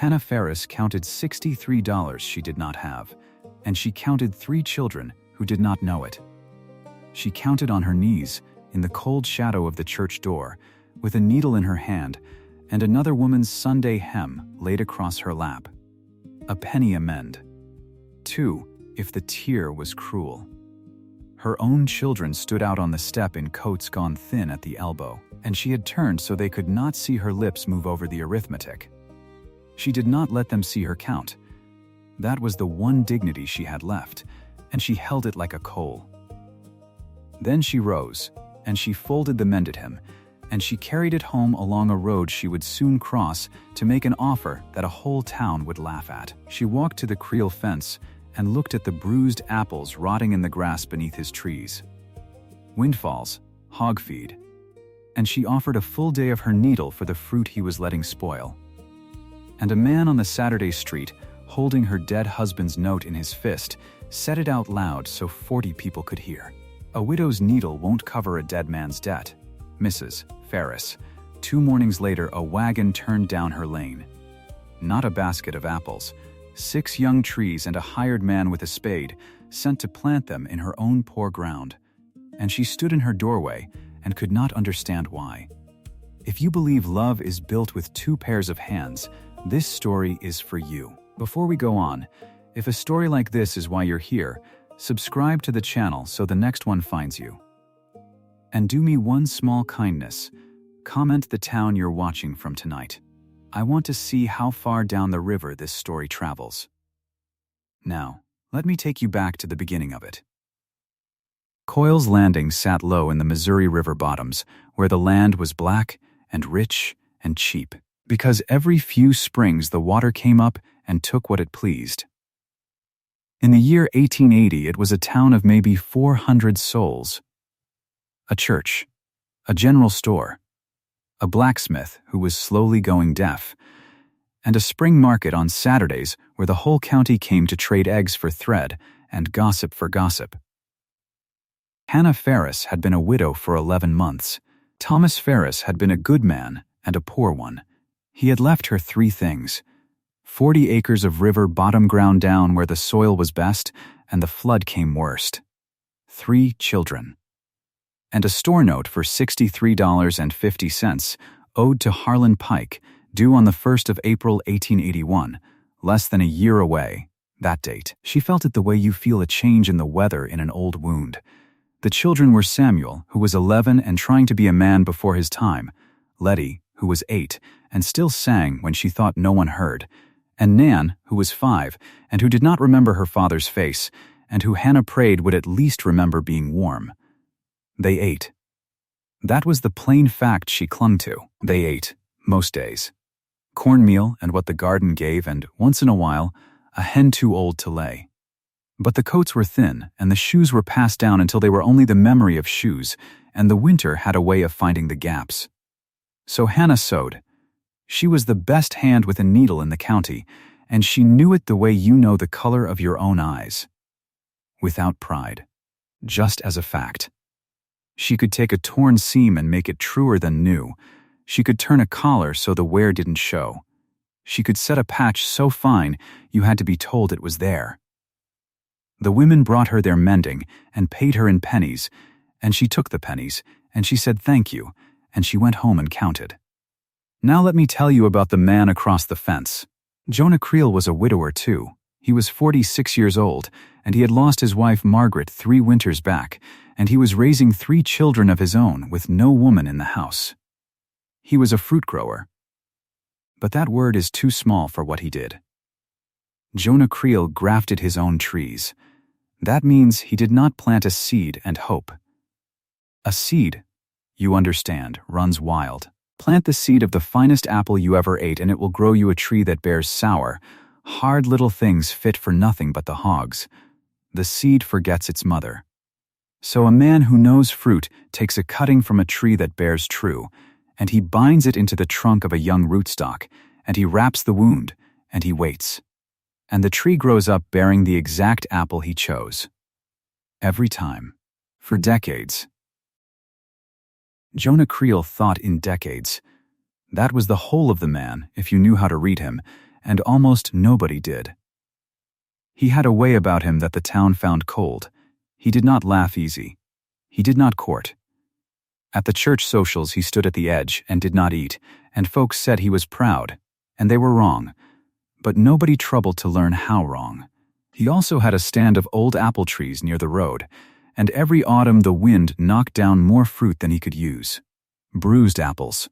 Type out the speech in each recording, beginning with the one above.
Hannah Ferris counted $63 she did not have, and she counted 3 children who did not know it. She counted on her knees, in the cold shadow of the church door, with a needle in her hand and another woman's Sunday hem laid across her lap. A penny a mend. 2, if the tear was cruel. Her own children stood out on the step in coats gone thin at the elbow, and she had turned so they could not see her lips move over the arithmetic. She did not let them see her count. That was the one dignity she had left, and she held it like a coal. Then she rose, and she folded the mended hymn, and she carried it home along a road she would soon cross to make an offer that a whole town would laugh at. She walked to the Creel fence and looked at the bruised apples rotting in the grass beneath his trees. Windfalls, hog feed. And she offered a full day of her needle for the fruit he was letting spoil. And a man on the Saturday street, holding her dead husband's note in his fist, said it out loud so 40 people could hear. A widow's needle won't cover a dead man's debt. Mrs. Ferris. 2 mornings later, a wagon turned down her lane. Not a basket of apples. 6 young trees and a hired man with a spade, sent to plant them in her own poor ground. And she stood in her doorway and could not understand why. If you believe love is built with 2 pairs of hands, this story is for you. Before we go on, if a story like this is why you're here, subscribe to the channel so the next one finds you. And do me one small kindness. Comment the town you're watching from tonight. I want to see how far down the river this story travels. Now, let me take you back to the beginning of it. Coyle's Landing sat low in the Missouri River bottoms, where the land was black and rich and cheap, because every few springs the water came up and took what it pleased. In the year 1880, it was a town of maybe 400 souls. A church, a general store, a blacksmith who was slowly going deaf, and a spring market on Saturdays where the whole county came to trade eggs for thread and gossip for gossip. Hannah Ferris had been a widow for 11 months. Thomas Ferris had been a good man and a poor one. He had left her 3 things: 40 acres of river bottom ground down where the soil was best and the flood came worst, 3 children, and a store note for $63.50 owed to Harlan Pike, due on the 1st of April 1881, less than a year away, that date. She felt it the way you feel a change in the weather in an old wound. The children were Samuel, who was 11 and trying to be a man before his time, Letty, who was 8 and still sang when she thought no one heard, and Nan, who was 5 and who did not remember her father's face, and who Hannah prayed would at least remember being warm. They ate. That was the plain fact she clung to. They ate, most days. Cornmeal and what the garden gave, and, once in a while, a hen too old to lay. But the coats were thin, and the shoes were passed down until they were only the memory of shoes, and the winter had a way of finding the gaps. So Hannah sewed. She was the best hand with a needle in the county, and she knew it the way you know the color of your own eyes. Without pride. Just as a fact. She could take a torn seam and make it truer than new. She could turn a collar so the wear didn't show. She could set a patch so fine you had to be told it was there. The women brought her their mending and paid her in pennies, and she took the pennies, and she said thank you, and she went home and counted. Now let me tell you about the man across the fence. Jonah Creel was a widower too. He was 46 years old, and he had lost his wife Margaret 3 winters back, and he was raising 3 children of his own with no woman in the house. He was a fruit grower. But that word is too small for what he did. Jonah Creel grafted his own trees. That means he did not plant a seed and hope. A seed, you understand, runs wild. Plant the seed of the finest apple you ever ate and it will grow you a tree that bears sour, hard little things fit for nothing but the hogs. The seed forgets its mother. So a man who knows fruit takes a cutting from a tree that bears true, and he binds it into the trunk of a young rootstock, and he wraps the wound, and he waits. And the tree grows up bearing the exact apple he chose. Every time. For decades. Jonah Creel thought in decades. That was the whole of the man, if you knew how to read him, and almost nobody did. He had a way about him that the town found cold. He did not laugh easy. He did not court. At the church socials he stood at the edge and did not eat, and folks said he was proud, and they were wrong. But nobody troubled to learn how wrong. He also had a stand of old apple trees near the road, and every autumn the wind knocked down more fruit than he could use. Bruised apples.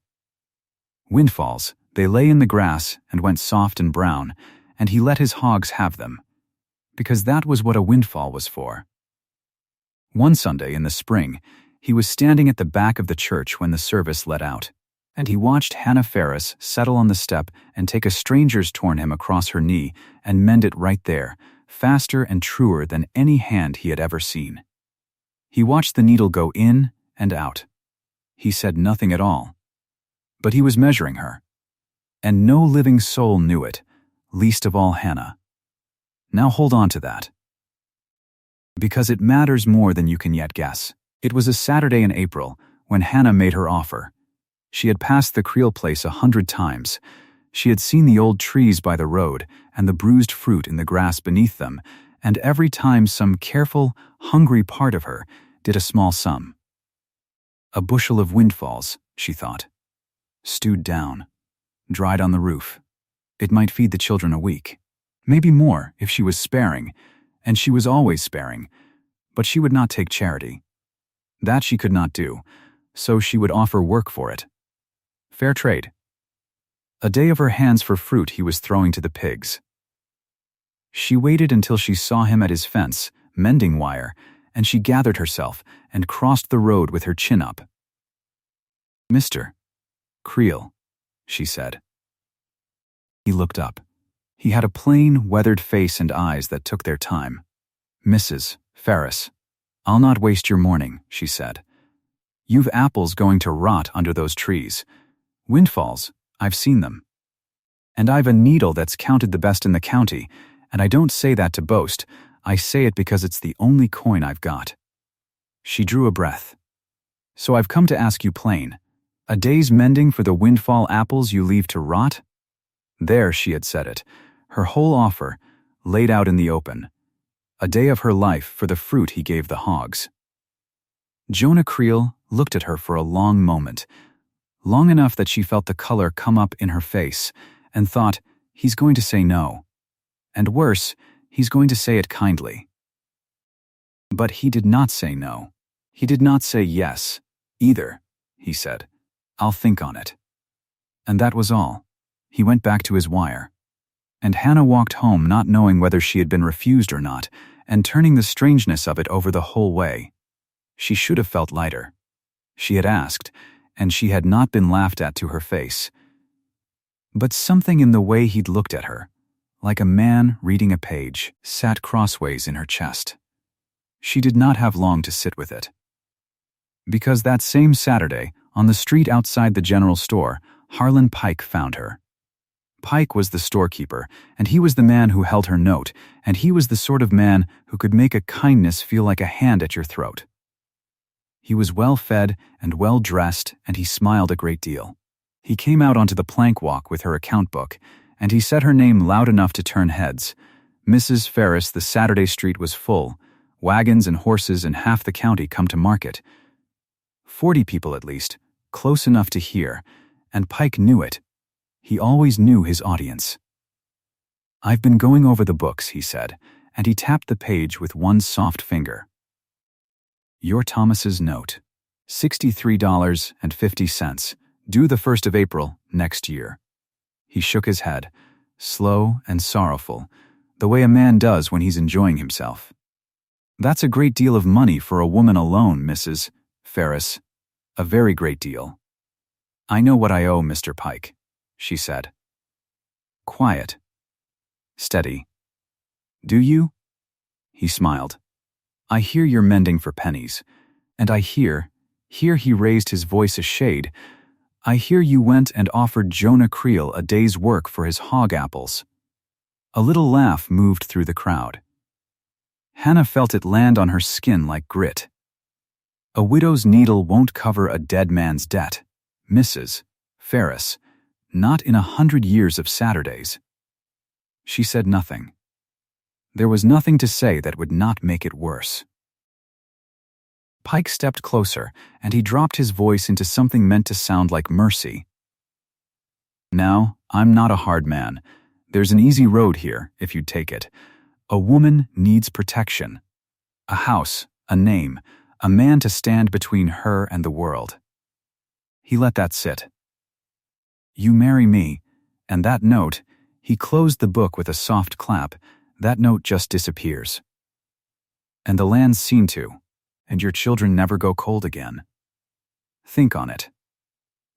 Windfalls, they lay in the grass and went soft and brown, and he let his hogs have them, because that was what a windfall was for. One Sunday in the spring, he was standing at the back of the church when the service let out, and he watched Hannah Ferris settle on the step and take a stranger's torn hem across her knee and mend it right there, faster and truer than any hand he had ever seen. He watched the needle go in and out. He said nothing at all. But he was measuring her. And no living soul knew it, least of all Hannah. Now hold on to that. Because it matters more than you can yet guess. It was a Saturday in April when Hannah made her offer. She had passed the Creel place 100 times. She had seen the old trees by the road and the bruised fruit in the grass beneath them, and every time some careful, hungry part of her did a small sum. A bushel of windfalls, she thought. Stewed down. Dried on the roof. It might feed the children a week. Maybe more if she was sparing, and she was always sparing, but she would not take charity. That she could not do, so she would offer work for it. Fair trade. A day of her hands for fruit he was throwing to the pigs. She waited until she saw him at his fence, mending wire, and she gathered herself and crossed the road with her chin up. "Mr. Creel," she said. He looked up. He had a plain, weathered face and eyes that took their time. "Mrs. Ferris, I'll not waste your morning," she said. "You've apples going to rot under those trees. Windfalls, I've seen them. And I've a needle that's counted the best in the county, and I don't say that to boast. I say it because it's the only coin I've got." She drew a breath. "So I've come to ask you plain. A day's mending for the windfall apples you leave to rot?" There she had said it, her whole offer, laid out in the open. A day of her life for the fruit he gave the hogs. Jonah Creel looked at her for a long moment, long enough that she felt the color come up in her face, and thought, he's going to say no. And worse, he's going to say it kindly. But he did not say no. He did not say yes, either, he said. "I'll think on it." And that was all. He went back to his wire. And Hannah walked home not knowing whether she had been refused or not, and turning the strangeness of it over the whole way. She should have felt lighter. She had asked, and she had not been laughed at to her face. But something in the way he'd looked at her, like a man reading a page, sat crossways in her chest. She did not have long to sit with it. Because that same Saturday, on the street outside the general store, Harlan Pike found her. Pike was the storekeeper, and he was the man who held her note, and he was the sort of man who could make a kindness feel like a hand at your throat. He was well-fed and well-dressed, and he smiled a great deal. He came out onto the plank walk with her account book, and he said her name loud enough to turn heads. Mrs. Ferris, the Saturday street was full. Wagons and horses in half the county come to market. 40 people at least, close enough to hear, and Pike knew it. He always knew his audience. "I've been going over the books," he said, and he tapped the page with one soft finger. "Your Thomas's note. $63.50, due the 1st of April next year." He shook his head, slow and sorrowful, the way a man does when he's enjoying himself. "That's a great deal of money for a woman alone, Mrs. Ferris. A very great deal." "I know what I owe, Mr. Pike," she said. Quiet. Steady. "Do you?" He smiled. "I hear you're mending for pennies, and I hear," here he raised his voice a shade, "I hear you went and offered Jonah Creel a day's work for his hog apples." A little laugh moved through the crowd. Hannah felt it land on her skin like grit. "A widow's needle won't cover a dead man's debt, Mrs. Ferris, not in 100 years of Saturdays." She said nothing. There was nothing to say that would not make it worse. Pike stepped closer, and he dropped his voice into something meant to sound like mercy. Now, I'm not a hard man. There's an easy road here, if you'd take it. A woman needs protection. A house, a name, a man to stand between her and the world. He let that sit. You marry me, and that note, he closed the book with a soft clap, that note just disappears. And the land's seen to, and your children never go cold again. Think on it.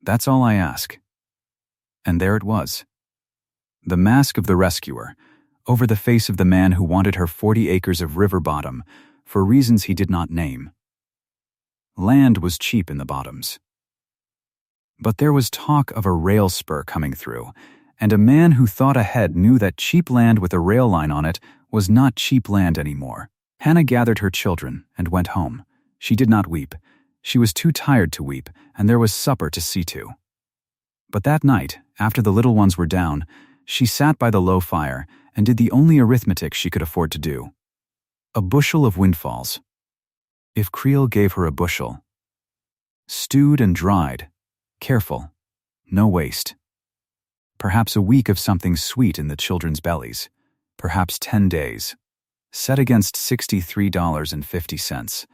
That's all I ask. And there it was. The mask of the rescuer, over the face of the man who wanted her 40 acres of river bottom, for reasons he did not name. Land was cheap in the bottoms. But there was talk of a rail spur coming through, and a man who thought ahead knew that cheap land with a rail line on it was not cheap land anymore. Hannah gathered her children and went home. She did not weep. She was too tired to weep, and there was supper to see to. But that night, after the little ones were down, she sat by the low fire and did the only arithmetic she could afford to do. A bushel of windfalls. If Creel gave her a bushel. Stewed and dried. Careful. No waste. Perhaps a week of something sweet in the children's bellies. Perhaps 10 days. Set against $63.50.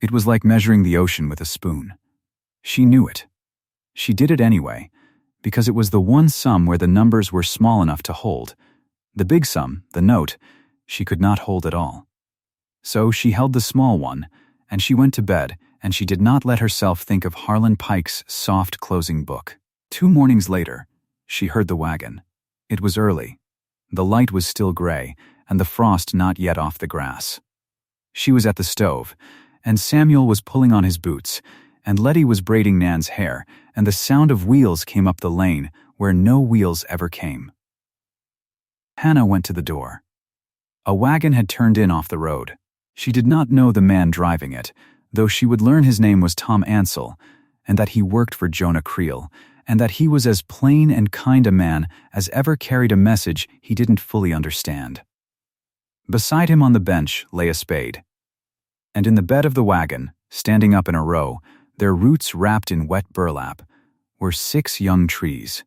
It was like measuring the ocean with a spoon. She knew it. She did it anyway, because it was the one sum where the numbers were small enough to hold. The big sum, the note, she could not hold at all. So she held the small one, and she went to bed, and she did not let herself think of Harlan Pike's soft closing book. 2 mornings later, she heard the wagon. It was early. The light was still gray, and the frost not yet off the grass. She was at the stove, and Samuel was pulling on his boots, and Letty was braiding Nan's hair, and the sound of wheels came up the lane where no wheels ever came. Hannah went to the door. A wagon had turned in off the road. She did not know the man driving it, though she would learn his name was Tom Ansell, and that he worked for Jonah Creel, and that he was as plain and kind a man as ever carried a message he didn't fully understand. Beside him on the bench lay a spade. And in the bed of the wagon, standing up in a row, their roots wrapped in wet burlap, were 6 young trees.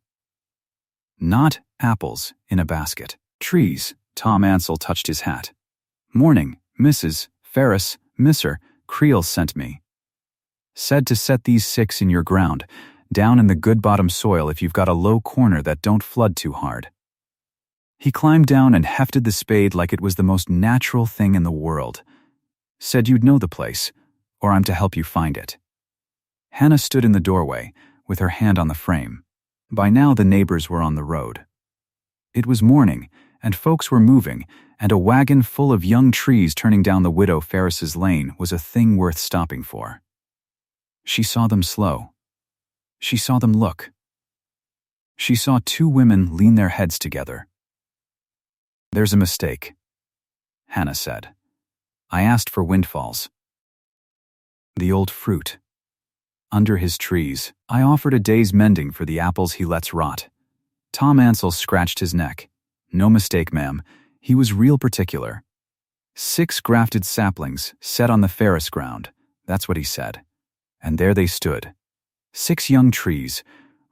Not apples in a basket. Trees. Tom Ansell touched his hat. Morning, Mrs. Ferris, Mr. Creel sent me. Said to set these 6 in your ground, down in the good bottom soil if you've got a low corner that don't flood too hard. He climbed down and hefted the spade like it was the most natural thing in the world. Said you'd know the place, or I'm to help you find it. Hannah stood in the doorway, with her hand on the frame. By now the neighbors were on the road. It was morning, and folks were moving, and a wagon full of young trees turning down the widow Ferris's lane was a thing worth stopping for. She saw them slow. She saw them look. She saw 2 women lean their heads together. There's a mistake, Hannah said. I asked for windfalls. The old fruit. Under his trees, I offered a day's mending for the apples he lets rot. Tom Ansell scratched his neck. No mistake, ma'am. He was real particular. 6 grafted saplings set on the Ferris ground. That's what he said. And there they stood. 6 young trees,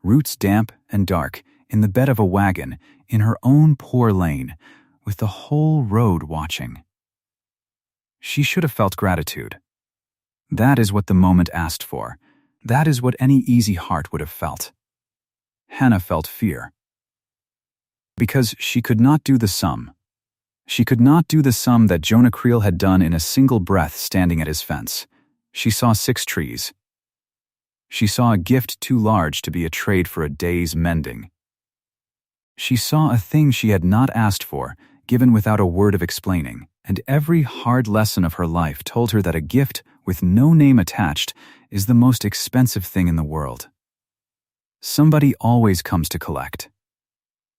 roots damp and dark, in the bed of a wagon, in her own poor lane, with the whole road watching. She should have felt gratitude. That is what the moment asked for. That is what any easy heart would have felt. Hannah felt fear. Because she could not do the sum. She could not do the sum that Jonah Creel had done in a single breath standing at his fence. She saw 6 trees. She saw a gift too large to be a trade for a day's mending. She saw a thing she had not asked for, given without a word of explaining, and every hard lesson of her life told her that a gift with no name attached is the most expensive thing in the world. Somebody always comes to collect.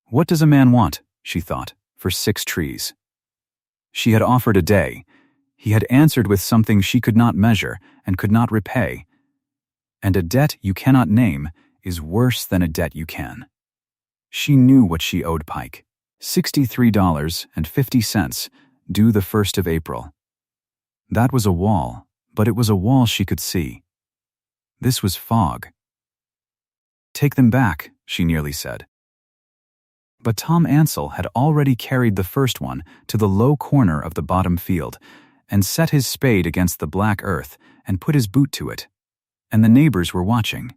What does a man want, she thought, for 6 trees? She had offered a day. He had answered with something she could not measure and could not repay. And a debt you cannot name is worse than a debt you can. She knew what she owed Pike. $63.50, due the 1st of April. That was a wall, but it was a wall she could see. This was fog. "Take them back," she nearly said. But Tom Ansell had already carried the first one to the low corner of the bottom field and set his spade against the black earth and put his boot to it, and the neighbors were watching.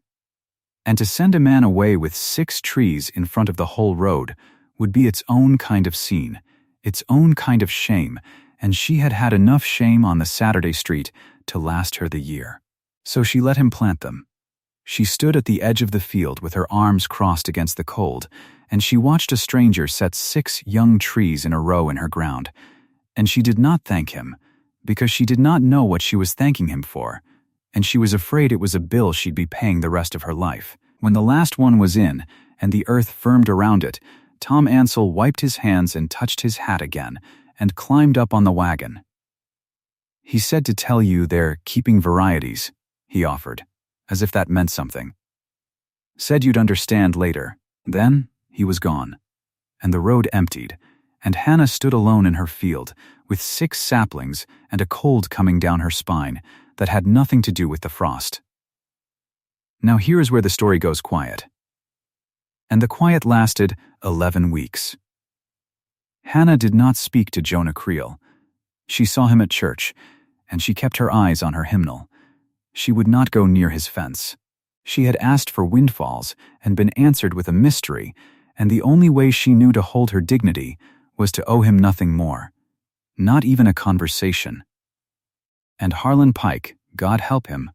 And to send a man away with 6 trees in front of the whole road would be its own kind of scene, its own kind of shame, and she had had enough shame on the Saturday street to last her the year. So she let him plant them. She stood at the edge of the field with her arms crossed against the cold, and she watched a stranger set 6 young trees in a row in her ground. And she did not thank him, because she did not know what she was thanking him for, and she was afraid it was a bill she'd be paying the rest of her life. When the last one was in, and the earth firmed around it, Tom Ansell wiped his hands and touched his hat again, and climbed up on the wagon. "He said to tell you they're keeping varieties," he offered, as if that meant something. "Said you'd understand later." Then he was gone, and the road emptied, and Hannah stood alone in her field, with 6 saplings and a cold coming down her spine that had nothing to do with the frost. Now here is where the story goes quiet. And the quiet lasted 11 weeks. Hannah did not speak to Jonah Creel. She saw him at church, and she kept her eyes on her hymnal. She would not go near his fence. She had asked for windfalls and been answered with a mystery, and the only way she knew to hold her dignity was to owe him nothing more, not even a conversation. And Harlan Pike, God help him,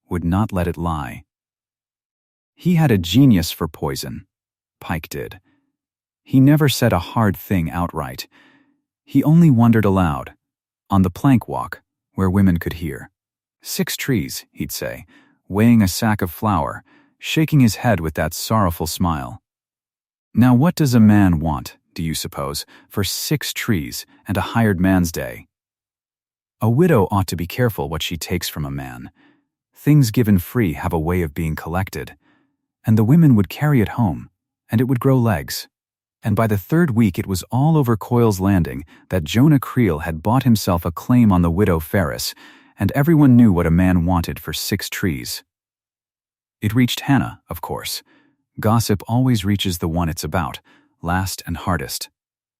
would not let it lie. He had a genius for poison, Pike did. He never said a hard thing outright. He only wondered aloud, on the plank walk, where women could hear. 6 trees, he'd say, weighing a sack of flour, shaking his head with that sorrowful smile. Now what does a man want, do you suppose, for 6 trees and a hired man's day? A widow ought to be careful what she takes from a man. Things given free have a way of being collected, and the women would carry it home, and it would grow legs. And by the 3rd week it was all over Coyle's Landing that Jonah Creel had bought himself a claim on the widow Ferris, and everyone knew what a man wanted for 6 trees. It reached Hannah, of course. Gossip always reaches the one it's about, last and hardest.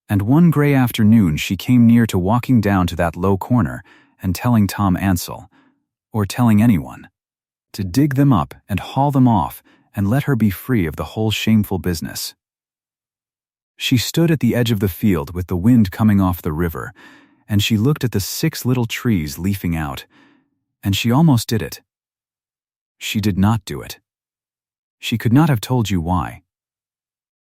And one gray afternoon she came near to walking down to that low corner and telling Tom Ansell, or telling anyone, to dig them up and haul them off and let her be free of the whole shameful business. She stood at the edge of the field with the wind coming off the river, and she looked at the 6 little trees leafing out, and she almost did it. She did not do it. She could not have told you why.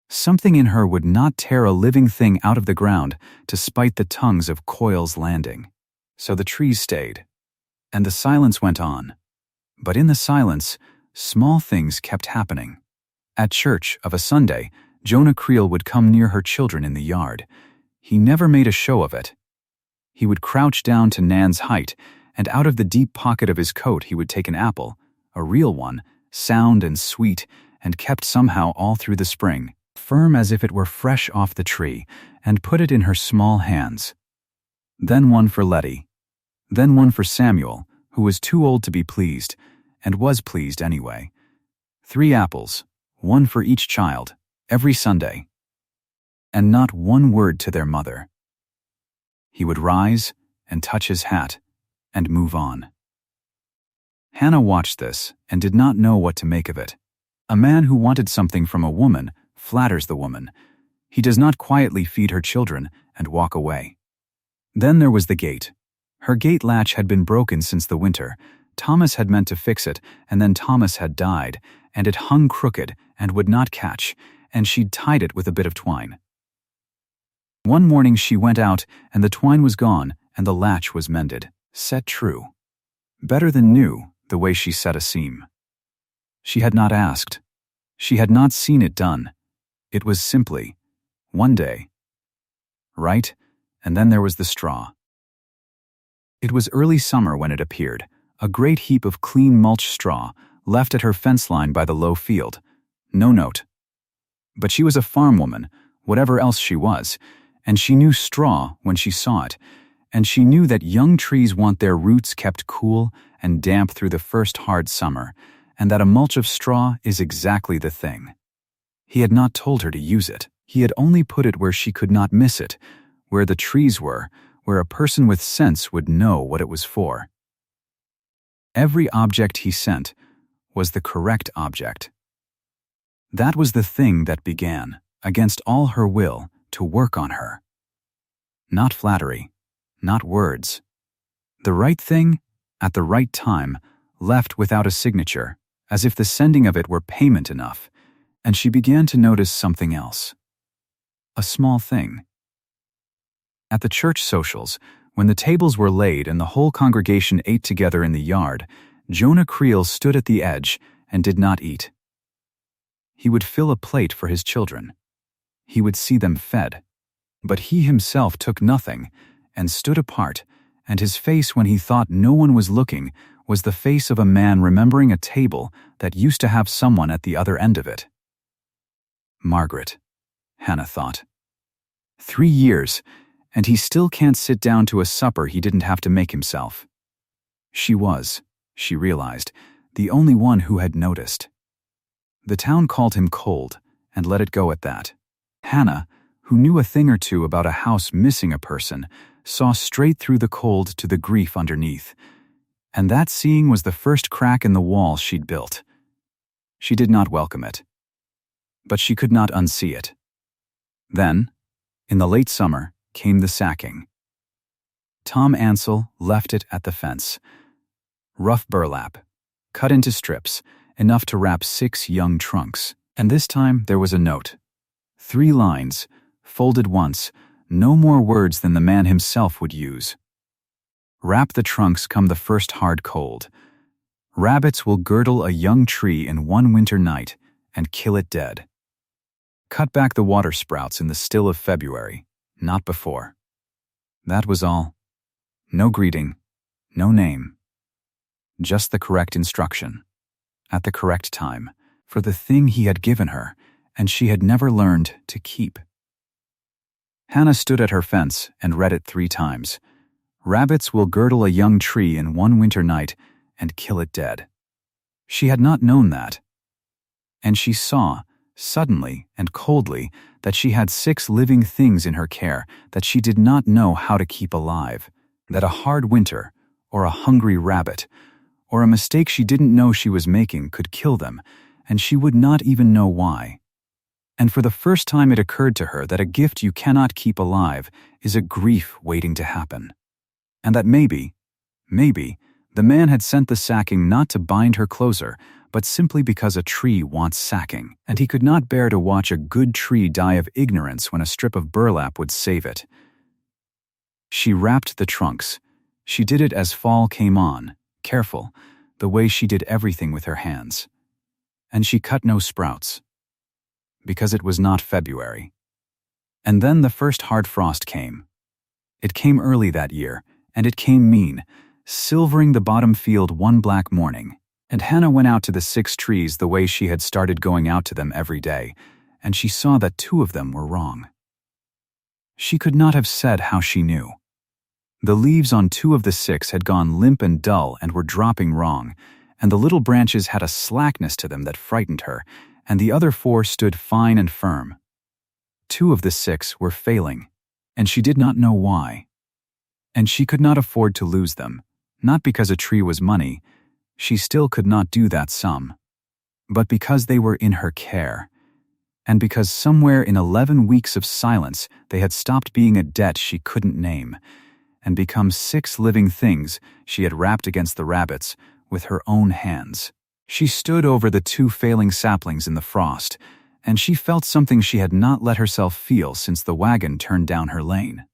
Something in her would not tear a living thing out of the ground to spite the tongues of Coyle's Landing. So the trees stayed, and the silence went on. But in the silence, small things kept happening. At church, of a Sunday, Jonah Creel would come near her children in the yard. He never made a show of it. He would crouch down to Nan's height, and out of the deep pocket of his coat he would take an apple, a real one, sound and sweet, and kept somehow all through the spring, firm as if it were fresh off the tree, and put it in her small hands. Then one for Letty. Then one for Samuel, who was too old to be pleased, and was pleased anyway. 3 apples, one for each child, every Sunday. And not one word to their mother. He would rise and touch his hat and move on. Hannah watched this and did not know what to make of it. A man who wanted something from a woman flatters the woman. He does not quietly feed her children and walk away. Then there was the gate. Her gate latch had been broken since the winter. Thomas had meant to fix it, and then Thomas had died, and it hung crooked and would not catch, and she'd tied it with a bit of twine. One morning she went out, and the twine was gone, and the latch was mended, set true. Better than new, the way she set a seam. She had not asked. She had not seen it done. It was simply, one day. Right? And then there was the straw. It was early summer when it appeared, a great heap of clean mulch straw, left at her fence line by the low field. No note. But she was a farm woman, whatever else she was, and she knew straw when she saw it, and she knew that young trees want their roots kept cool and damp through the first hard summer, and that a mulch of straw is exactly the thing. He had not told her to use it. He had only put it where she could not miss it, where the trees were, where a person with sense would know what it was for. Every object he sent was the correct object. That was the thing that began, against all her will, to work on her. Not flattery, not words. The right thing, at the right time, left without a signature, as if the sending of it were payment enough, and she began to notice something else. A small thing. At the church socials, when the tables were laid and the whole congregation ate together in the yard, Jonah Creel stood at the edge and did not eat. He would fill a plate for his children. He would see them fed. But he himself took nothing and stood apart, and his face when he thought no one was looking was the face of a man remembering a table that used to have someone at the other end of it. Margaret, Hannah thought. 3 years, and he still can't sit down to a supper he didn't have to make himself. She was, she realized, the only one who had noticed. The town called him cold, and let it go at that. Hannah, who knew a thing or two about a house missing a person, saw straight through the cold to the grief underneath, and that seeing was the first crack in the wall she'd built. She did not welcome it, but she could not unsee it. Then, in the late summer, came the sacking. Tom Ansell left it at the fence. Rough burlap, cut into strips, enough to wrap 6 young trunks, and this time there was a note. 3 lines, folded once, no more words than the man himself would use. Wrap the trunks come the first hard cold. Rabbits will girdle a young tree in one winter night and kill it dead. Cut back the water sprouts in the still of February, not before. That was all. No greeting, no name. Just the correct instruction, at the correct time, for the thing he had given her, and she had never learned to keep. Hannah stood at her fence and read it 3 times. Rabbits will girdle a young tree in one winter night and kill it dead. She had not known that. And she saw, suddenly and coldly, that she had 6 living things in her care that she did not know how to keep alive, that a hard winter, or a hungry rabbit, or a mistake she didn't know she was making could kill them, and she would not even know why. And for the first time it occurred to her that a gift you cannot keep alive is a grief waiting to happen. And that maybe, the man had sent the sacking not to bind her closer, but simply because a tree wants sacking, and he could not bear to watch a good tree die of ignorance when a strip of burlap would save it. She wrapped the trunks. She did it as fall came on, careful, the way she did everything with her hands. And she cut no sprouts, because it was not February. And then the first hard frost came. It came early that year, and it came mean, silvering the bottom field one black morning. And Hannah went out to the 6 trees the way she had started going out to them every day, and she saw that 2 of them were wrong. She could not have said how she knew. The leaves on 2 of the 6 had gone limp and dull and were dropping wrong, and the little branches had a slackness to them that frightened her, and the other 4 stood fine and firm. 2 of the 6 were failing, and she did not know why. And she could not afford to lose them, not because a tree was money, she still could not do that sum, but because they were in her care, and because somewhere in 11 weeks of silence they had stopped being a debt she couldn't name, and become 6 living things she had wrapped against the rabbits with her own hands. She stood over the 2 failing saplings in the frost, and she felt something she had not let herself feel since the wagon turned down her lane.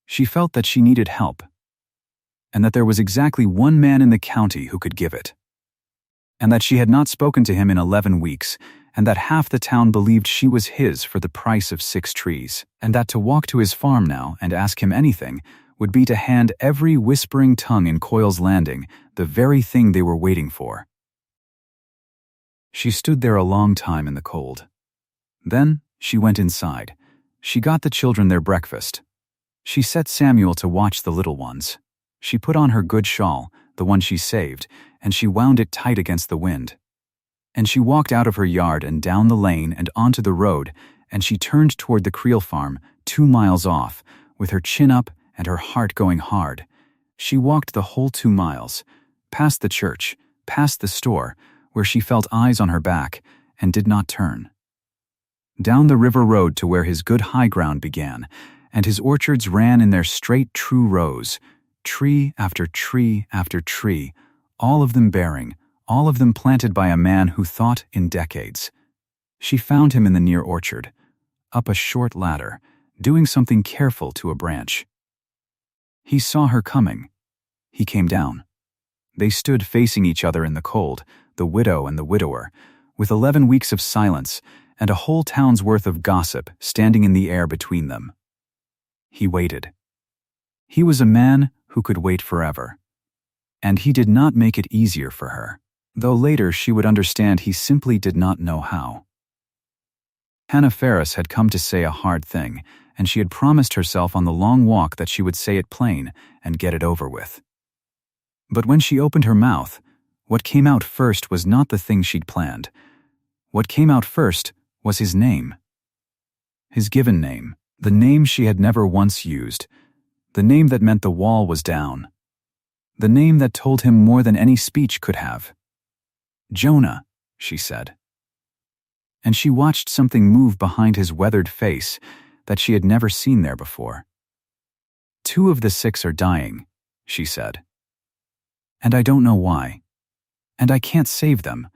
She felt that she needed help, and that there was exactly one man in the county who could give it, and that she had not spoken to him in 11 weeks, and that half the town believed she was his for the price of 6 trees, and that to walk to his farm now and ask him anything would be to hand every whispering tongue in Coyle's Landing the very thing they were waiting for. She stood there a long time in the cold. Then, She went inside. She got the children their breakfast. She set Samuel to watch the little ones. She put on her good shawl, the one she saved, and she wound it tight against the wind. And she walked out of her yard and down the lane and onto the road, and she turned toward the Creel farm, 2 miles off, with her chin up and her heart going hard. She walked the whole 2 miles, past the church, past the store, where she felt eyes on her back, and did not turn. Down the river road to where his good high ground began, and his orchards ran in their straight true rows, tree after tree after tree, all of them bearing, all of them planted by a man who thought in decades. She found him in the near orchard, up a short ladder, doing something careful to a branch. He saw her coming. He came down. They stood facing each other in the cold, the widow and the widower, with 11 weeks of silence and a whole town's worth of gossip standing in the air between them. He waited. He was a man who could wait forever. And he did not make it easier for her, though later she would understand he simply did not know how. Hannah Ferris had come to say a hard thing, and she had promised herself on the long walk that she would say it plain and get it over with. But when she opened her mouth, what came out first was not the thing she'd planned. What came out first was his name. His given name, the name she had never once used, the name that meant the wall was down, the name that told him more than any speech could have. Jonah, she said. And she watched something move behind his weathered face that she had never seen there before. 2 of the 6 are dying, she said. And I don't know why. And I can't save them,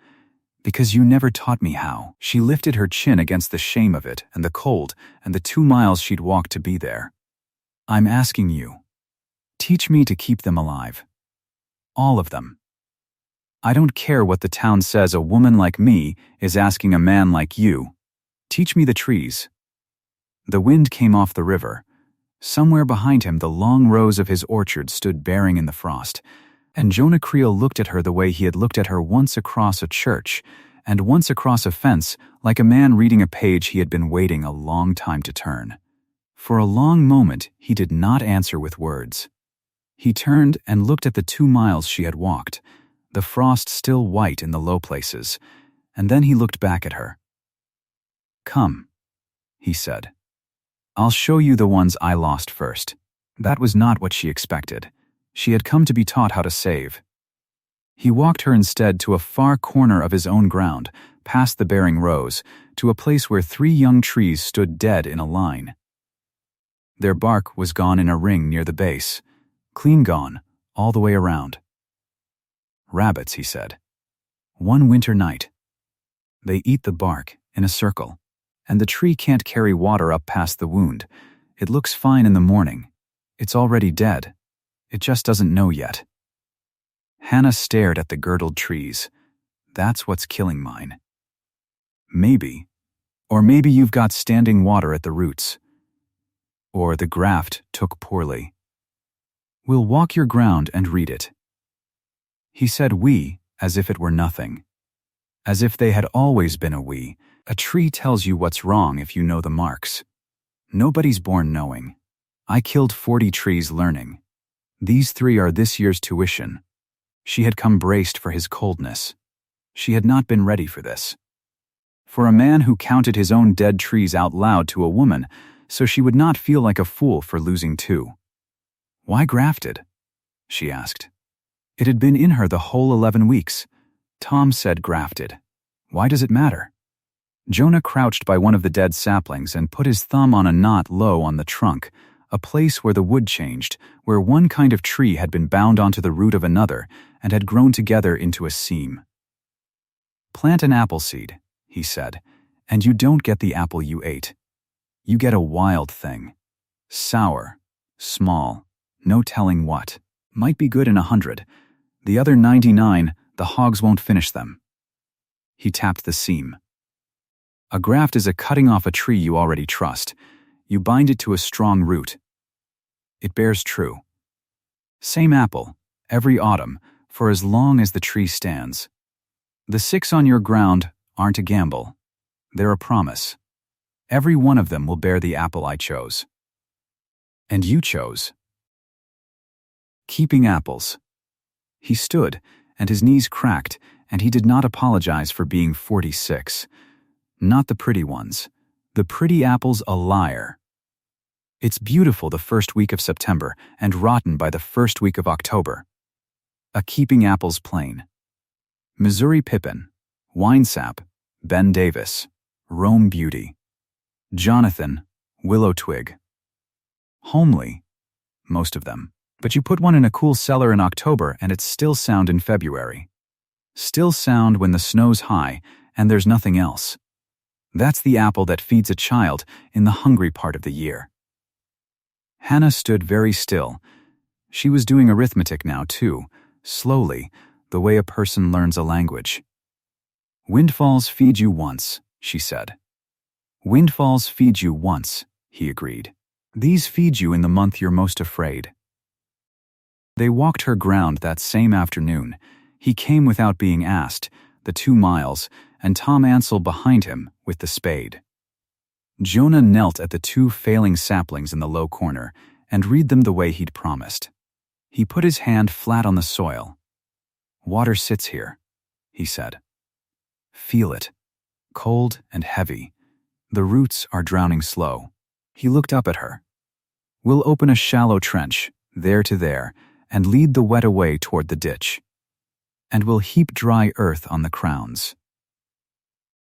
because you never taught me how. She lifted her chin against the shame of it and the cold and the 2 miles she'd walked to be there. I'm asking you. Teach me to keep them alive. All of them. I don't care what the town says a woman like me is asking a man like you. Teach me the trees. The wind came off the river. Somewhere behind him the long rows of his orchard stood bearing in the frost, and Jonah Creel looked at her the way he had looked at her once across a church, and once across a fence, like a man reading a page he had been waiting a long time to turn. For a long moment he did not answer with words. He turned and looked at the 2 miles she had walked, the frost still white in the low places, and then he looked back at her. Come, he said. I'll show you the ones I lost first. That was not what she expected. She had come to be taught how to save. He walked her instead to a far corner of his own ground, past the bearing rows, to a place where 3 young trees stood dead in a line. Their bark was gone in a ring near the base, clean gone, all the way around. Rabbits, he said. One winter night. They eat the bark in a circle, and the tree can't carry water up past the wound. It looks fine in the morning. It's already dead. It just doesn't know yet. Hannah stared at the girdled trees. That's what's killing mine. Maybe. Or maybe you've got standing water at the roots. Or the graft took poorly. We'll walk your ground and read it. He said we, as if it were nothing. As if they had always been a we. A tree tells you what's wrong if you know the marks. Nobody's born knowing. I killed 40 trees learning. These 3 are this year's tuition. She had come braced for his coldness. She had not been ready for this. For a man who counted his own dead trees out loud to a woman, so she would not feel like a fool for losing 2. Why grafted? She asked. It had been in her the whole 11 weeks. Tom said grafted. Why does it matter? Jonah crouched by one of the dead saplings and put his thumb on a knot low on the trunk, a place where the wood changed, where one kind of tree had been bound onto the root of another and had grown together into a seam. Plant an apple seed, he said, and you don't get the apple you ate. You get a wild thing. Sour, small, no telling what. Might be good in 100. The other 99, the hogs won't finish them. He tapped the seam. A graft is a cutting off a tree you already trust. You bind it to a strong root. It bears true. Same apple, every autumn, for as long as the tree stands. The 6 on your ground aren't a gamble. They're a promise. Every one of them will bear the apple I chose. And you chose. Keeping apples. He stood, and his knees cracked, and he did not apologize for being 46. Not the pretty ones. The pretty apple's a liar. It's beautiful the first week of September and rotten by the first week of October. A keeping apples plain. Missouri Pippin, Winesap, Ben Davis, Rome Beauty. Jonathan, Willow Twig. Homely, most of them. But you put one in a cool cellar in October and it's still sound in February. Still sound when the snow's high and there's nothing else. That's the apple that feeds a child in the hungry part of the year. Hannah stood very still. She was doing arithmetic now, too, slowly, the way a person learns a language. Windfalls feed you once, she said. Windfalls feed you once, he agreed. These feed you in the month you're most afraid. They walked her ground that same afternoon. He came without being asked, the 2 miles, and Tom Ansell behind him with the spade. Jonah knelt at the 2 failing saplings in the low corner and read them the way he'd promised. He put his hand flat on the soil. Water sits here, he said. Feel it. Cold and heavy. The roots are drowning slow. He looked up at her. We'll open a shallow trench, there to there, and lead the wet away toward the ditch. And we'll heap dry earth on the crowns.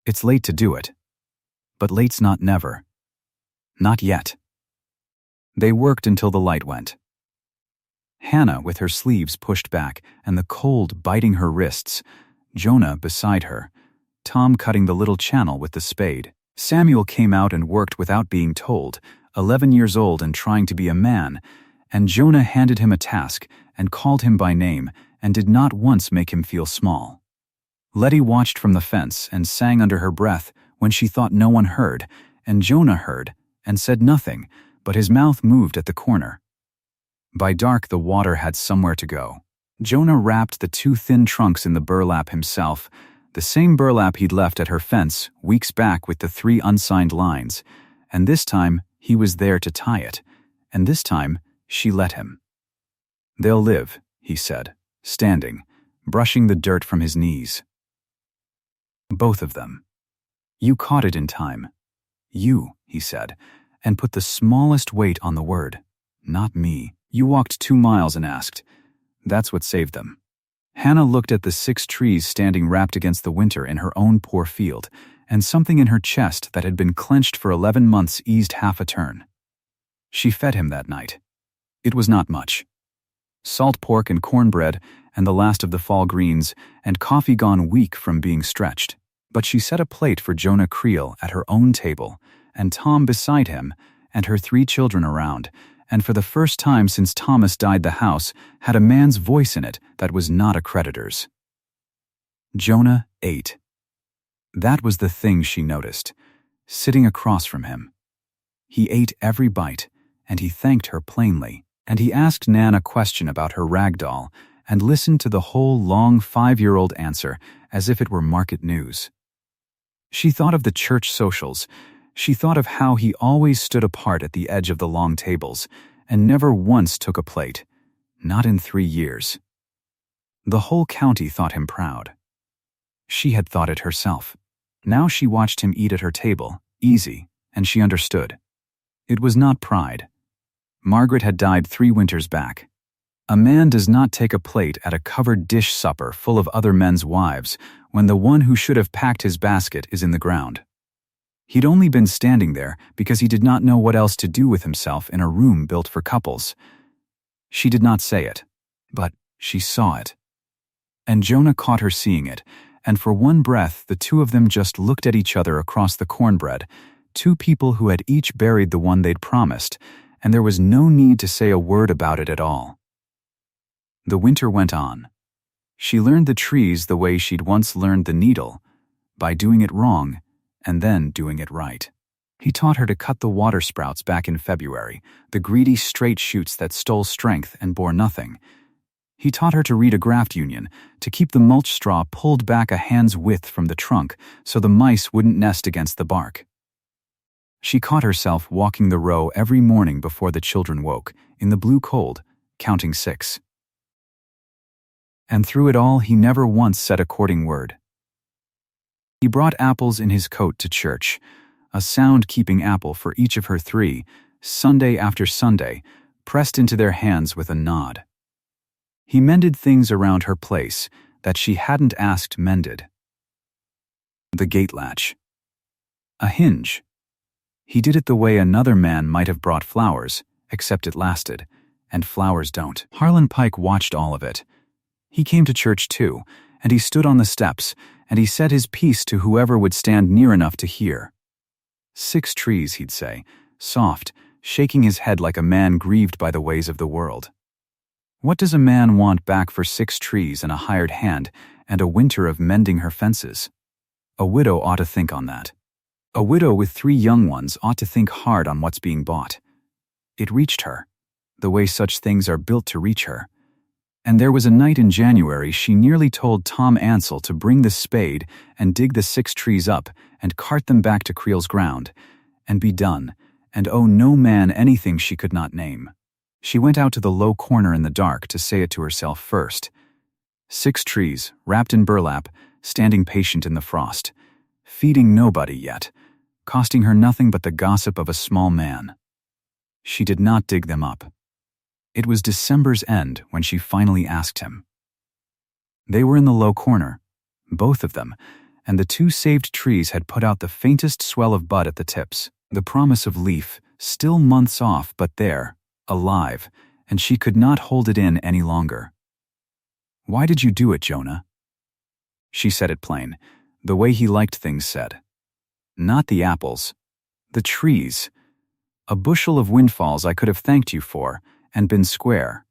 It's late to do it. But late's not never. Not yet. They worked until the light went. Hannah with her sleeves pushed back and the cold biting her wrists, Jonah beside her, Tom cutting the little channel with the spade. Samuel came out and worked without being told, 11 years old and trying to be a man, and Jonah handed him a task and called him by name and did not once make him feel small. Letty watched from the fence and sang under her breath when she thought no one heard, and Jonah heard and said nothing, but his mouth moved at the corner. By dark the water had somewhere to go. Jonah wrapped the 2 thin trunks in the burlap himself, the same burlap he'd left at her fence weeks back with the 3 unsigned lines, and this time he was there to tie it, and this time she let him. They'll live, he said, standing, brushing the dirt from his knees. Both of them. You caught it in time. You, he said, and put the smallest weight on the word. Not me. You walked 2 miles and asked. That's what saved them. Hannah looked at the 6 trees standing wrapped against the winter in her own poor field, and something in her chest that had been clenched for 11 months eased half a turn. She fed him that night. It was not much. Salt pork and cornbread, and the last of the fall greens, and coffee gone weak from being stretched. But she set a plate for Jonah Creel at her own table, and Tom beside him, and her 3 children around, and for the first time since Thomas died the house had a man's voice in it that was not a creditor's. Jonah ate. That was the thing she noticed, sitting across from him. He ate every bite, and he thanked her plainly, and he asked Nan a question about her rag doll, and listened to the whole long 5-year-old answer as if it were market news. She thought of the church socials. She thought of how he always stood apart at the edge of the long tables and never once took a plate, not in 3 years. The whole county thought him proud. She had thought it herself. Now she watched him eat at her table, easy, and she understood. It was not pride. Margaret had died 3 winters back. A man does not take a plate at a covered dish supper full of other men's wives when the one who should have packed his basket is in the ground. He'd only been standing there because he did not know what else to do with himself in a room built for couples. She did not say it, but she saw it. And Jonah caught her seeing it, and for one breath the 2 of them just looked at each other across the cornbread, 2 people who had each buried the one they'd promised, and there was no need to say a word about it at all. The winter went on. She learned the trees the way she'd once learned the needle, by doing it wrong and then doing it right. He taught her to cut the water sprouts back in February, the greedy straight shoots that stole strength and bore nothing. He taught her to read a graft union, to keep the mulch straw pulled back a hand's width from the trunk so the mice wouldn't nest against the bark. She caught herself walking the row every morning before the children woke, in the blue cold, counting 6. And through it all he never once said a courting word. He brought apples in his coat to church, a sound-keeping apple for each of her 3, Sunday after Sunday, pressed into their hands with a nod. He mended things around her place that she hadn't asked mended. The gate latch. A hinge. He did it the way another man might have brought flowers, except it lasted, and flowers don't. Harlan Pike watched all of it. He came to church too, and he stood on the steps, and he said his piece to whoever would stand near enough to hear. 6 trees, he'd say, soft, shaking his head like a man grieved by the ways of the world. What does a man want back for 6 trees and a hired hand and a winter of mending her fences? A widow ought to think on that. A widow with 3 young ones ought to think hard on what's being bought. It reached her, the way such things are built to reach her. And there was a night in January she nearly told Tom Ansell to bring the spade and dig the 6 trees up and cart them back to Creel's ground, and be done, and owe no man anything she could not name. She went out to the low corner in the dark to say it to herself first. 6 trees, wrapped in burlap, standing patient in the frost, feeding nobody yet, costing her nothing but the gossip of a small man. She did not dig them up. It was December's end when she finally asked him. They were in the low corner, both of them, and the 2 saved trees had put out the faintest swell of bud at the tips, the promise of leaf, still months off but there, alive, and she could not hold it in any longer. "Why did you do it, Jonah?" She said it plain, the way he liked things said. Not the apples. The trees. A bushel of windfalls I could have thanked you for, and been square.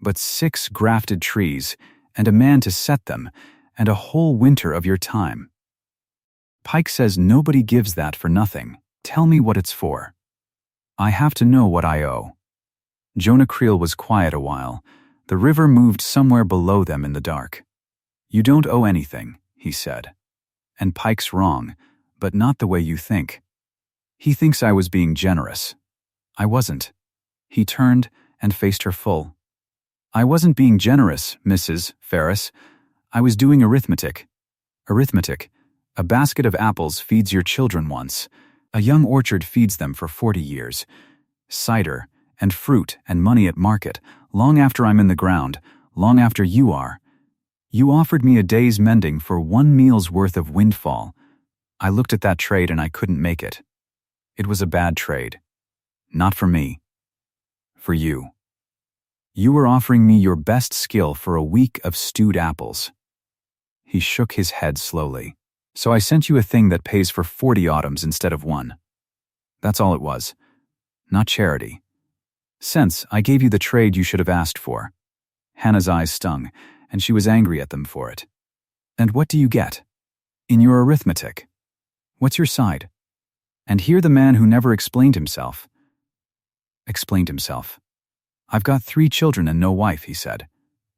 But 6 grafted trees, and a man to set them, and a whole winter of your time. Pike says nobody gives that for nothing. Tell me what it's for. I have to know what I owe. Jonah Creel was quiet a while. The river moved somewhere below them in the dark. You don't owe anything, he said. And Pike's wrong, but not the way you think. He thinks I was being generous. I wasn't. He turned and faced her full. I wasn't being generous, Mrs. Ferris. I was doing arithmetic. Arithmetic. A basket of apples feeds your children once. A young orchard feeds them for 40 years. Cider, and fruit, and money at market, long after I'm in the ground, long after you are. You offered me a day's mending for 1 meal's worth of windfall. I looked at that trade and I couldn't make it. It was a bad trade. Not for me. For you. You were offering me your best skill for a week of stewed apples. He shook his head slowly. So I sent you a thing that pays for 40 autumns instead of 1. That's all it was. Not charity. Since I gave you the trade you should have asked for. Hannah's eyes stung, and she was angry at them for it. And what do you get? In your arithmetic. What's your side? And here the man who never explained himself. Explained himself. I've got 3 children and no wife, he said.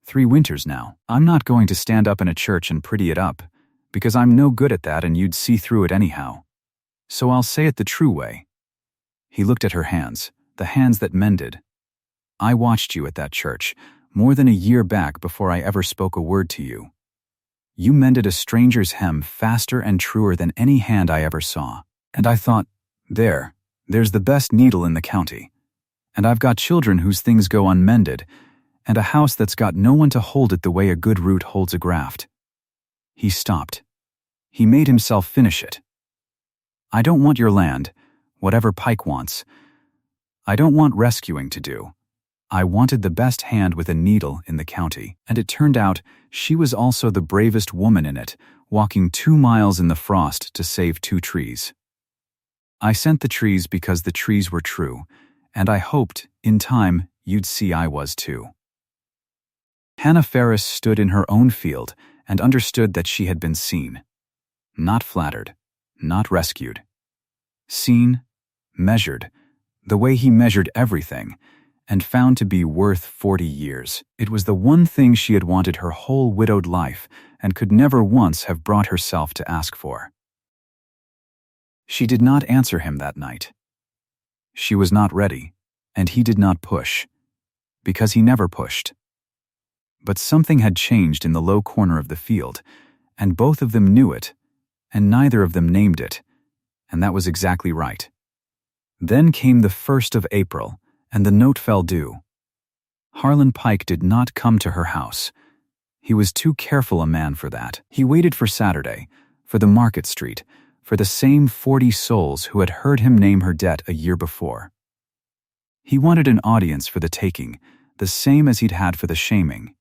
3 winters now. I'm not going to stand up in a church and pretty it up, because I'm no good at that and you'd see through it anyhow. So I'll say it the true way. He looked at her hands, the hands that mended. I watched you at that church, more than a year back before I ever spoke a word to you. You mended a stranger's hem faster and truer than any hand I ever saw. And I thought, there's the best needle in the county. And I've got children whose things go unmended, and a house that's got no one to hold it the way a good root holds a graft. He stopped. He made himself finish it. I don't want your land, whatever Pike wants. I don't want rescuing to do. I wanted the best hand with a needle in the county, and it turned out she was also the bravest woman in it, walking 2 miles in the frost to save 2 trees. I sent the trees because the trees were true, and I hoped, in time, you'd see I was too. Hannah Ferris stood in her own field and understood that she had been seen. Not flattered, not rescued. Seen, measured, the way he measured everything, and found to be worth 40 years. It was the one thing she had wanted her whole widowed life and could never once have brought herself to ask for. She did not answer him that night. She was not ready, and he did not push, because he never pushed. But something had changed in the low corner of the field, and both of them knew it, and neither of them named it, and that was exactly right. Then came the 1st of April, and the note fell due. Harlan Pike did not come to her house. He was too careful a man for that. He waited for Saturday, for the market street, for the same 40 souls who had heard him name her debt a year before. He wanted an audience for the taking, the same as he'd had for the shaming.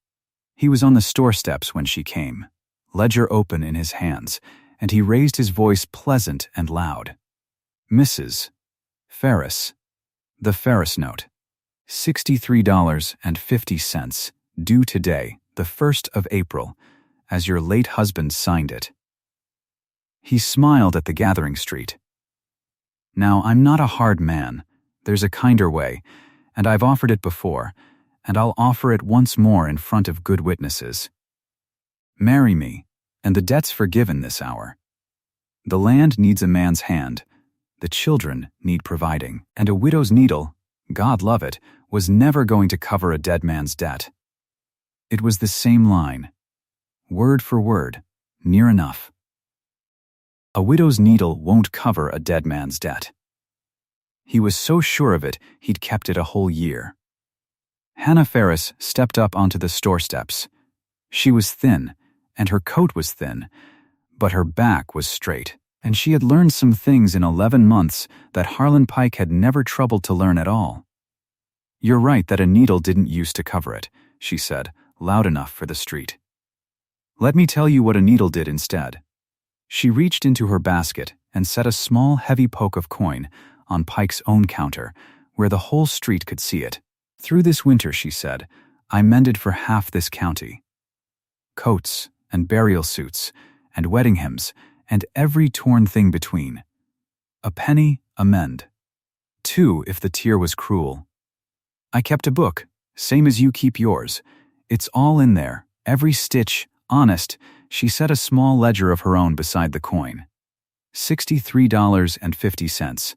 He was on the store steps when she came, ledger open in his hands, and he raised his voice pleasant and loud. Mrs. Ferris. The Ferris note. $63.50, due today, the 1st of April, as your late husband signed it. He smiled at the gathering street. Now, I'm not a hard man. There's a kinder way, and I've offered it before, and I'll offer it once more in front of good witnesses. Marry me, and the debt's forgiven this hour. The land needs a man's hand, the children need providing, and a widow's needle, God love it, was never going to cover a dead man's debt. It was the same line, word for word, near enough. A widow's needle won't cover a dead man's debt. He was so sure of it, he'd kept it a whole year. Hannah Ferris stepped up onto the store steps. She was thin, and her coat was thin, but her back was straight, and she had learned some things in 11 months that Harlan Pike had never troubled to learn at all. You're right that a needle didn't use to cover it, she said, loud enough for the street. Let me tell you what a needle did instead. She reached into her basket and set a small, heavy poke of coin on Pike's own counter, where the whole street could see it. Through this winter, she said, I mended for half this county. Coats and burial suits and wedding hymns and every torn thing between. A penny a mend. 2 if the tear was cruel. I kept a book, same as you keep yours. It's all in there, every stitch, honest. She set a small ledger of her own beside the coin. $63.50.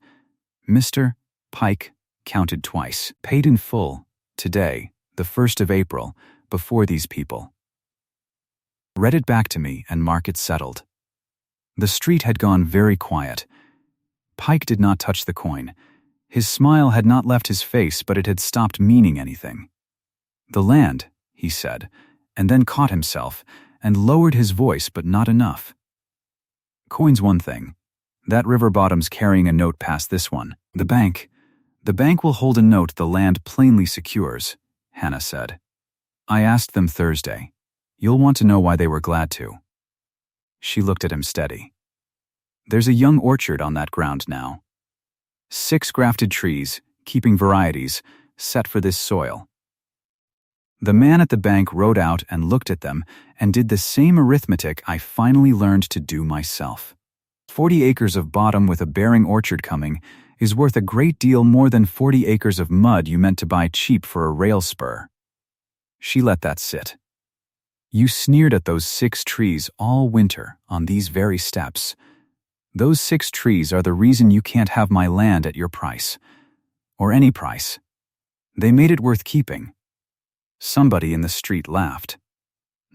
Mr. Pike counted twice, paid in full, today, the 1st of April, before these people. Read it back to me and mark it settled. The street had gone very quiet. Pike did not touch the coin. His smile had not left his face, but it had stopped meaning anything. The land, he said, and then caught himself, and lowered his voice, but not enough. Coin's one thing. That river bottom's carrying a note past this one. The bank will hold a note the land plainly secures, Hannah said. I asked them Thursday. You'll want to know why they were glad to. She looked at him steady. There's a young orchard on that ground now. 6 grafted trees, keeping varieties, set for this soil. The man at the bank rode out and looked at them and did the same arithmetic I finally learned to do myself. 40 acres of bottom with a bearing orchard coming is worth a great deal more than 40 acres of mud you meant to buy cheap for a rail spur. She let that sit. You sneered at those 6 trees all winter on these very steps. Those 6 trees are the reason you can't have my land at your price. Or any price. They made it worth keeping. Somebody in the street laughed.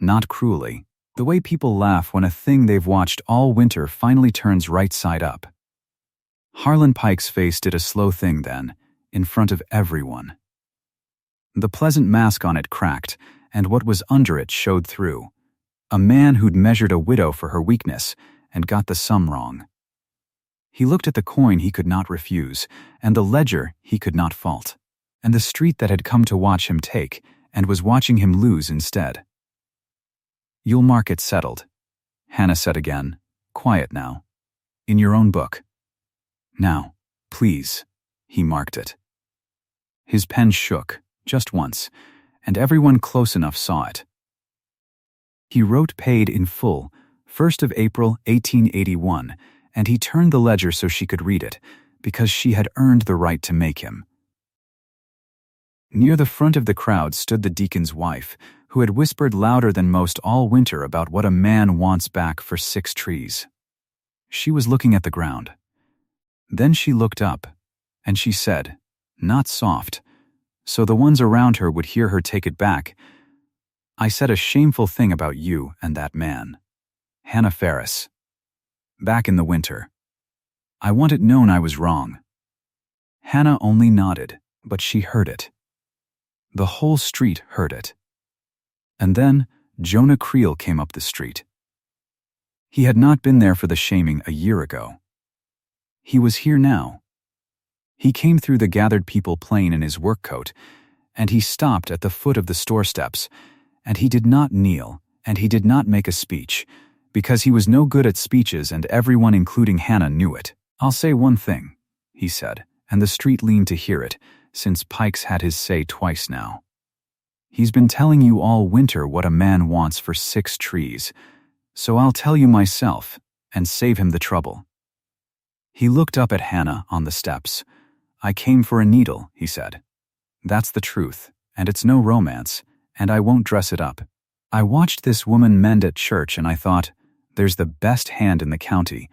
Not cruelly, the way people laugh when a thing they've watched all winter finally turns right side up. Harlan Pike's face did a slow thing then, in front of everyone. The pleasant mask on it cracked, and what was under it showed through. A man who'd measured a widow for her weakness and got the sum wrong. He looked at the coin he could not refuse, and the ledger he could not fault, and the street that had come to watch him take and was watching him lose instead. You'll mark it settled, Hannah said again, quiet now, in your own book. Now, please, he marked it. His pen shook, just once, and everyone close enough saw it. He wrote paid in full, 1st of April, 1881, and he turned the ledger so she could read it, because she had earned the right to make him. Near the front of the crowd stood the deacon's wife, who had whispered louder than most all winter about what a man wants back for 6 trees. She was looking at the ground. Then she looked up, and she said, not soft, so the ones around her would hear her take it back, "I said a shameful thing about you and that man. Hannah Ferris. Back in the winter. I want it known I was wrong." Hannah only nodded, but she heard it. The whole street heard it. And then Jonah Creel came up the street. He had not been there for the shaming a year ago. He was here now. He came through the gathered people plain in his work coat, and he stopped at the foot of the store steps, and he did not kneel, and he did not make a speech, because he was no good at speeches and everyone including Hannah knew it. "I'll say one thing," he said, and the street leaned to hear it, since Pike's had his say twice now. "He's been telling you all winter what a man wants for 6 trees, so I'll tell you myself, and save him the trouble." He looked up at Hannah on the steps. "I came for a needle," he said. "That's the truth, and it's no romance, and I won't dress it up. I watched this woman mend at church and I thought, there's the best hand in the county,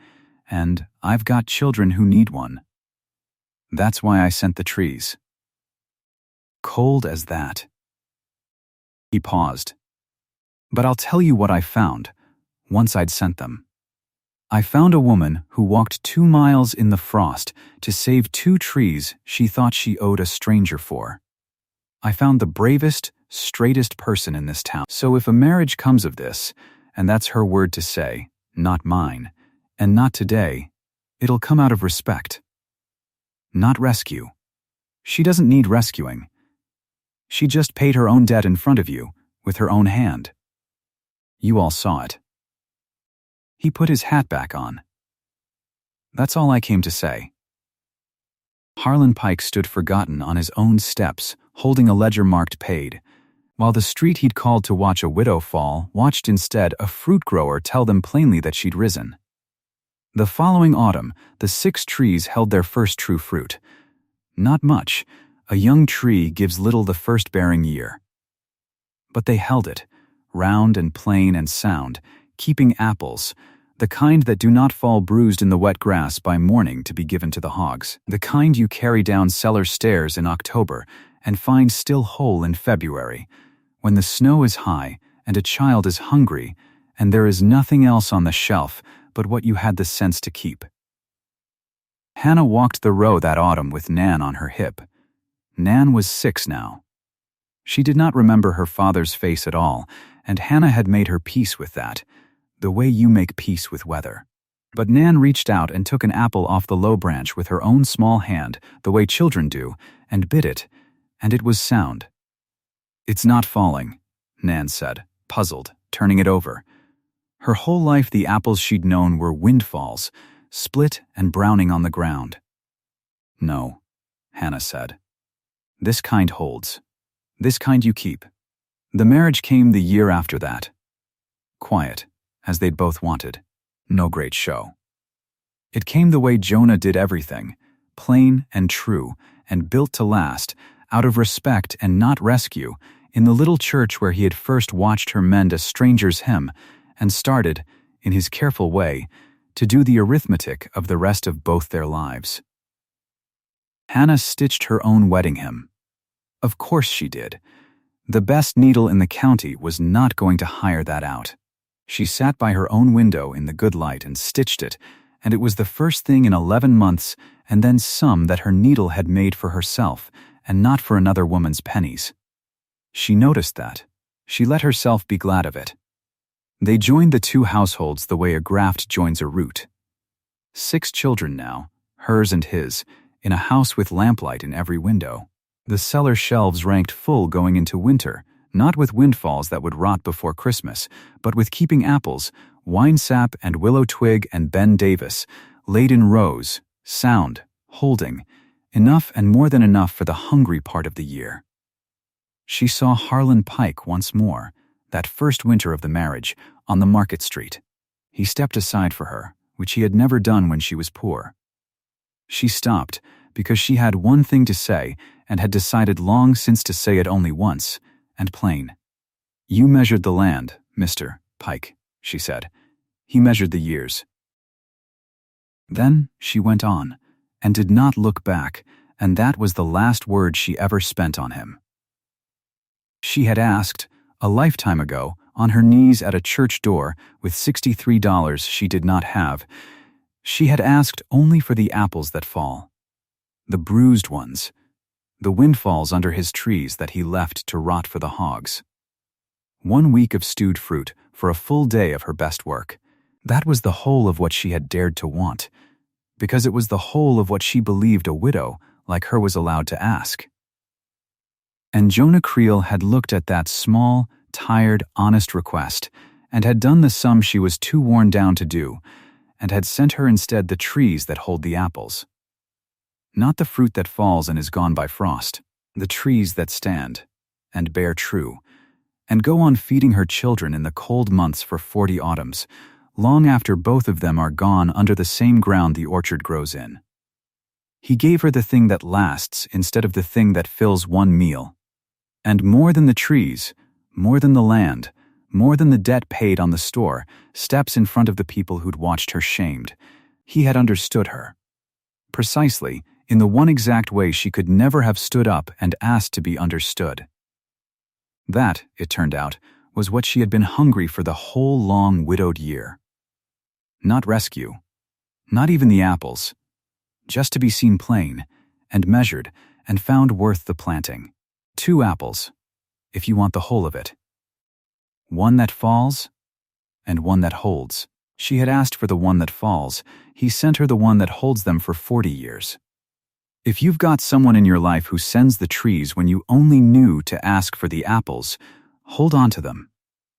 and I've got children who need one. That's why I sent the trees." Cold as that. He paused. "But I'll tell you what I found, once I'd sent them. I found a woman who walked 2 miles in the frost to save 2 trees she thought she owed a stranger for. I found the bravest, straightest person in this town. So if a marriage comes of this, and that's her word to say, not mine, and not today, it'll come out of respect. Not rescue. She doesn't need rescuing. She just paid her own debt in front of you, with her own hand. You all saw it." He put his hat back on. "That's all I came to say." Harlan Pike stood forgotten on his own steps, holding a ledger marked paid, while the street he'd called to watch a widow fall watched instead a fruit grower tell them plainly that she'd risen. The following autumn, the 6 trees held their first true fruit. Not much. A young tree gives little the first bearing year. But they held it, round and plain and sound, keeping apples, the kind that do not fall bruised in the wet grass by morning to be given to the hogs, the kind you carry down cellar stairs in October and find still whole in February, when the snow is high and a child is hungry and there is nothing else on the shelf but what you had the sense to keep. Hannah walked the row that autumn with Nan on her hip. Nan was 6 now. She did not remember her father's face at all, and Hannah had made her peace with that, the way you make peace with weather. But Nan reached out and took an apple off the low branch with her own small hand, the way children do, and bit it, and it was sound. "It's not falling," Nan said, puzzled, turning it over. Her whole life the apples she'd known were windfalls, split and browning on the ground. "No," Hannah said. "This kind holds. This kind you keep." The marriage came the year after that. Quiet, as they'd both wanted. No great show. It came the way Jonah did everything, plain and true, and built to last, out of respect and not rescue, in the little church where he had first watched her mend a stranger's hymn, and started, in his careful way, to do the arithmetic of the rest of both their lives. Hannah stitched her own wedding hymn. Of course she did. The best needle in the county was not going to hire that out. She sat by her own window in the good light and stitched it, and it was the first thing in 11 months and then some that her needle had made for herself and not for another woman's pennies. She noticed that. She let herself be glad of it. They joined the 2 households the way a graft joins a root. 6 children now, hers and his, in a house with lamplight in every window. The cellar shelves ranked full going into winter, not with windfalls that would rot before Christmas, but with keeping apples, winesap and willow twig and Ben Davis, laid in rows, sound, holding, enough and more than enough for the hungry part of the year. She saw Harlan Pike once more, that first winter of the marriage, on the market street. He stepped aside for her, which he had never done when she was poor. She stopped, because she had one thing to say, and had decided long since to say it only once, and plain. "You measured the land, Mr. Pike," she said. "He measured the years." Then she went on, and did not look back, and that was the last word she ever spent on him. She had asked, a lifetime ago, on her knees at a church door with $63 she did not have, she had asked only for the apples that fall, the bruised ones, the windfalls under his trees that he left to rot for the hogs. 1 week of stewed fruit for a full day of her best work. That was the whole of what she had dared to want, because it was the whole of what she believed a widow like her was allowed to ask. And Jonah Creel had looked at that small, tired, honest request, and had done the sum she was too worn down to do, and had sent her instead the trees that hold the apples. Not the fruit that falls and is gone by frost, the trees that stand, and bear true, and go on feeding her children in the cold months for 40 autumns, long after both of them are gone under the same ground the orchard grows in. He gave her the thing that lasts instead of the thing that fills one meal. And more than the trees, more than the land, more than the debt paid on the store, steps in front of the people who'd watched her shamed, he had understood her. Precisely, in the one exact way she could never have stood up and asked to be understood. That, it turned out, was what she had been hungry for the whole long widowed year. Not rescue, not even the apples, just to be seen plain, and measured, and found worth the planting. 2 apples, if you want the whole of it. One that falls, and one that holds. She had asked for the one that falls. He sent her the one that holds them for 40 years. If you've got someone in your life who sends the trees when you only knew to ask for the apples, hold on to them,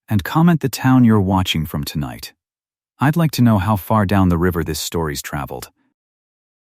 and comment the town you're watching from tonight. I'd like to know how far down the river this story's traveled.